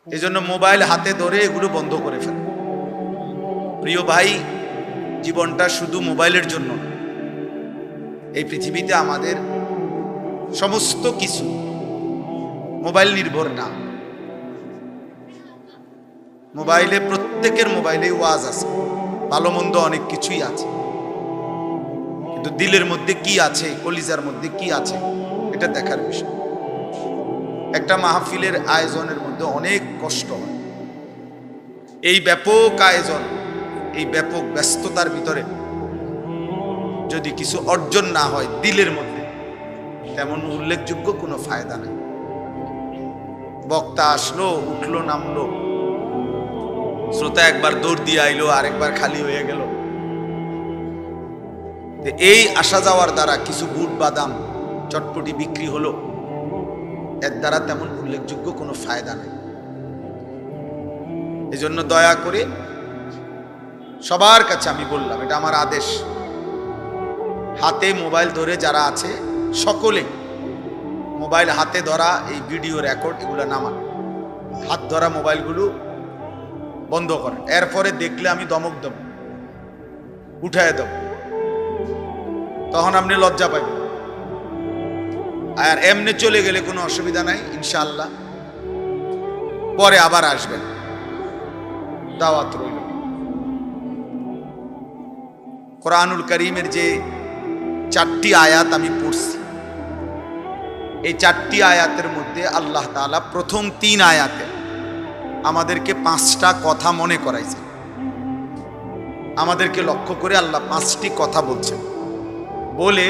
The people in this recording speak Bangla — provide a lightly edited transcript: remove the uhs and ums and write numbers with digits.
এই জন্য মোবাইল হাতে ধরে এগুলো বন্ধ করে ফেলে। প্রিয় ভাই, জীবনটা শুধু মোবাইলের জন্য না। এই পৃথিবীতে আমাদের সমস্ত কিছু মোবাইল নির্ভর না। মোবাইলে, প্রত্যেকের মোবাইলে ওয়াজ আছে, ভালো মন্দ অনেক কিছুই আছে, কিন্তু দিলের মধ্যে কি আছে, কলিজার মধ্যে কি আছে, এটা দেখার বিষয়। একটা মাহফিলের আয়োজনের মধ্যে অনেক কষ্ট হয়। এই ব্যাপক আয়োজন, এই ব্যাপক ব্যস্ততার ভিতরে যদি কিছু অর্জন না হয় দিলের মধ্যে, তেমন উল্লেখযোগ্য কোনো ফায়দা নেই। বক্তা আসলো, উঠলো, নামলো, শ্রোতা একবার দৌড় দিয়ে আইলো, আরেকবার খালি হয়ে গেল। এই আসা যাওয়ার দ্বারা কিছু বুট বাদাম চটপটি বিক্রি হলো, এর দ্বারা তেমন উল্লেখযোগ্য কোনো ফায়দা নেই। এজন্য দয়া করে সবার কাছে আমি বললাম, এটা আমার আদেশ, হাতে মোবাইল ধরে যারা আছে সকলে মোবাইল হাতে ধরা, এই ভিডিও রেকর্ড এগুলো নামান, হাত ধরা মোবাইলগুলো বন্ধ করেন। এরপরে দেখলে আমি ধমক দেব, উঠায় দেব, তখন আপনি লজ্জা পাবেন। আর এমনি চলে গেলে কোনো অসুবিধা নাই, ইনশাআল্লাহ পরে আবার আসবেন, দাওয়াত রইল। কোরআনুল কারীমের যে 4টি আয়াত আমি পড়ছি, এই 4টি আয়াতের মধ্যে আল্লাহ তাআলা প্রথম 3 আয়াতে আমাদেরকে 5টা কথা মনে করাইছে। আমাদেরকে লক্ষ্য করে আল্লাহ 5টি কথা বলছেন, বলে